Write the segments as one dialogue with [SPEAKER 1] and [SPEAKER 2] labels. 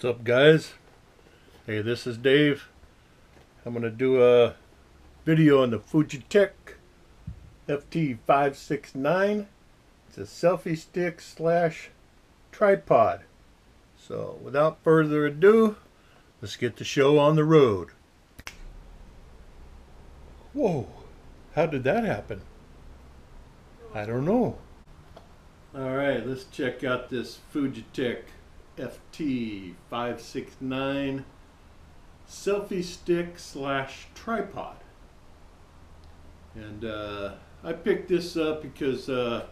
[SPEAKER 1] What's up, guys? Hey, this is Dave. I'm going to do a video on the Fugetek FT-569. It's a selfie stick slash tripod. So without further ado, let's get the show on the road. Whoa, how did that happen? I don't know. Alright, let's check out this Fugetek FT-569 selfie stick slash tripod. And I picked this up because I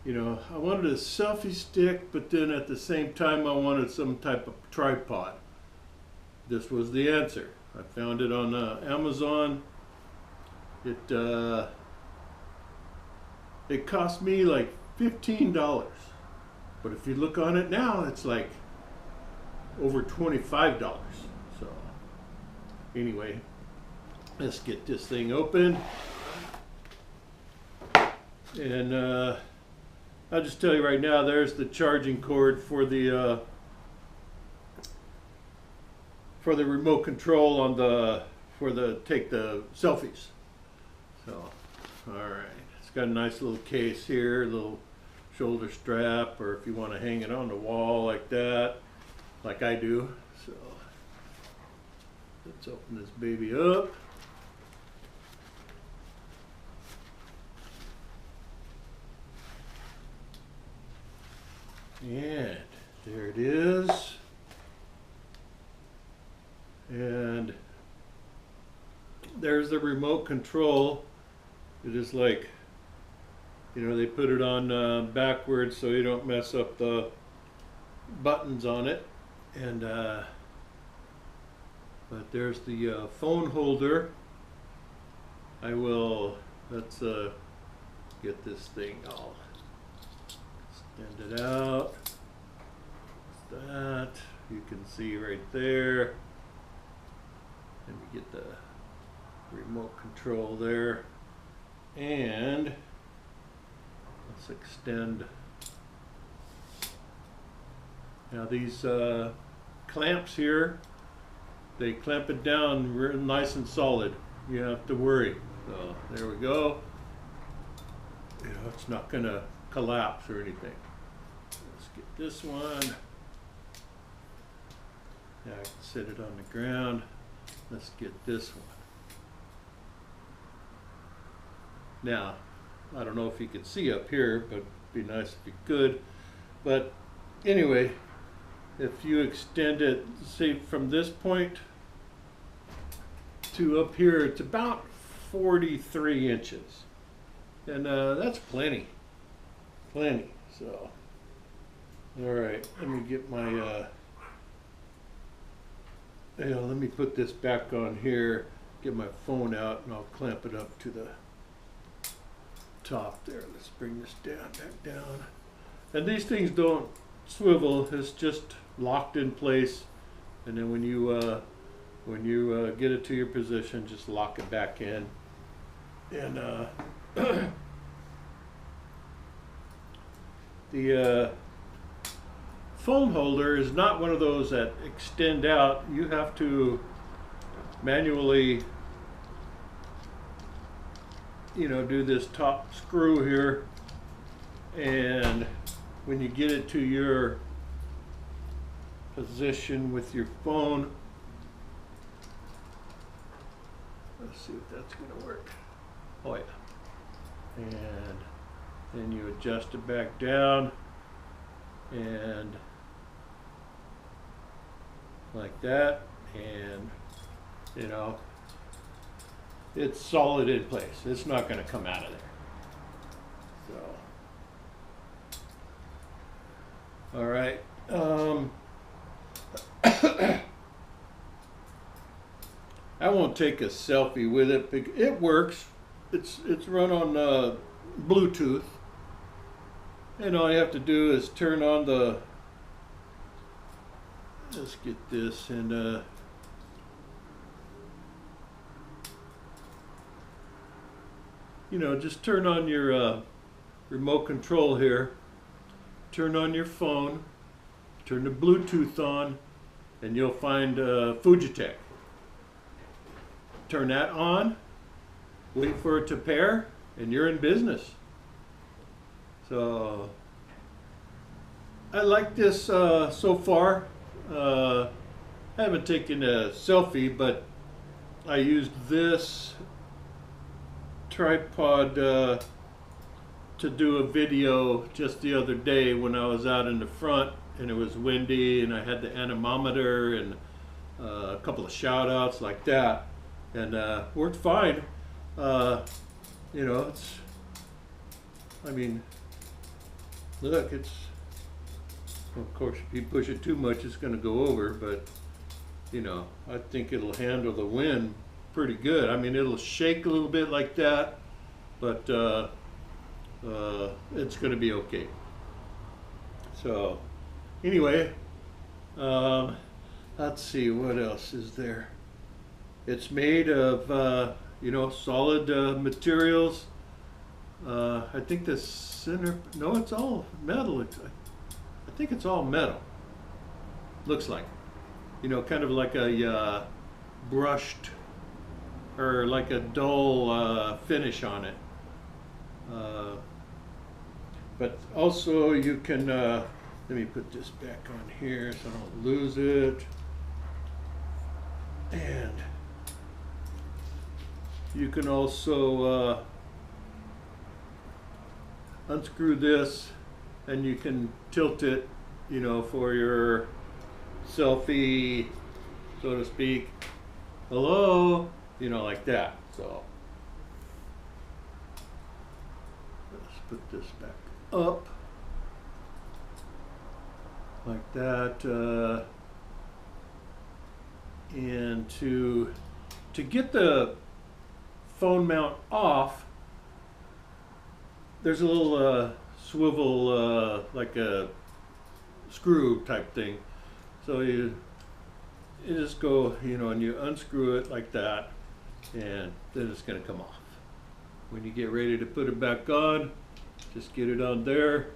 [SPEAKER 1] wanted a selfie stick, but then at the same time I wanted some type of tripod. This was the answer. I found it on Amazon. It cost me like $15. But if you look on it now, it's like over $25. So anyway, let's get this thing open. And I'll just tell you right now, there's the charging cord for the remote control on take the selfies. So, all right, it's got a nice little case here, little shoulder strap, or if you want to hang it on the wall like that, like I do. So let's open this baby up. And there it is. And there's the remote control. It is like, they put it on backwards so you don't mess up the buttons on it. And but there's the phone holder. Let's get this thing all extend it out. That you can see right there. Let me get the remote control there. And let's extend. Now these clamps here, they clamp it down real nice and solid. You don't have to worry. So there we go. It's not going to collapse or anything. Let's get this one. Now I can set it on the ground. Let's get this one. Now, I don't know if you can see up here, but it'd be nice if you could. But anyway, if you extend it, say from this point to up here, it's about 43 inches. And that's plenty. Plenty. So, all right, let me get my, let me put this back on here, get my phone out, and I'll clamp it up to the top there. Let's bring this back down. And these things don't swivel, it's just locked in place. And then when you get it to your position, just lock it back in. And the phone holder is not one of those that extend out. You have to manually do this top screw here, and when you get it to your position with your phone, let's see if that's going to work. Oh yeah. And then you adjust it back down, and like that, and it's solid in place. It's not going to come out of there. So, all right. I won't take a selfie with it. It works. It's run on Bluetooth, and all you have to do is turn on the. Let's get this and. Just turn on your remote control here, turn on your phone, turn the Bluetooth on, and you'll find Fugetek. Turn that on, wait for it to pair, and you're in business. So I like this so far. I haven't taken a selfie, but I used this tripod to do a video just the other day when I was out in the front and it was windy and I had the anemometer and a couple of shout outs like that, and worked fine. You know, it's, I mean, look, it's, of course, if you push it too much, it's going to go over, but, you know, I think it'll handle the wind pretty good. I mean, it'll shake a little bit like that, but it's going to be okay. So, anyway, let's see, what else is there? It's made of, you know, solid materials. I think the center, no, it's all metal. I think it's all metal. Looks like, you know, kind of like a brushed or like a dull finish on it. But also you can, let me put this back on here so I don't lose it. And you can also unscrew this and you can tilt it, you know, for your selfie, so to speak. Hello, you know, like that. So let's put this back up like that, and to get the phone mount off, there's a little swivel, like a screw type thing. So you just go, you know, and you unscrew it like that, and then it's going to come off. When you get ready to put it back on, just get it on there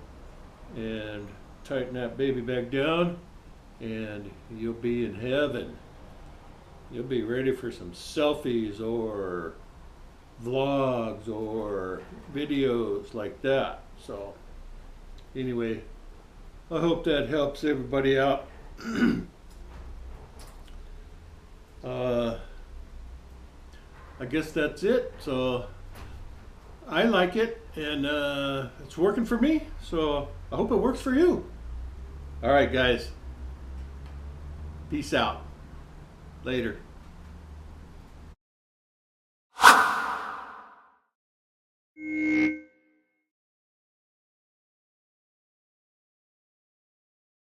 [SPEAKER 1] and tighten that baby back down, and you'll be in heaven. You'll be ready for some selfies or vlogs or videos like that. So anyway, I hope that helps everybody out. I guess that's it. So I like it, and it's working for me, so I hope it works for you. All right, guys. Peace out. Later.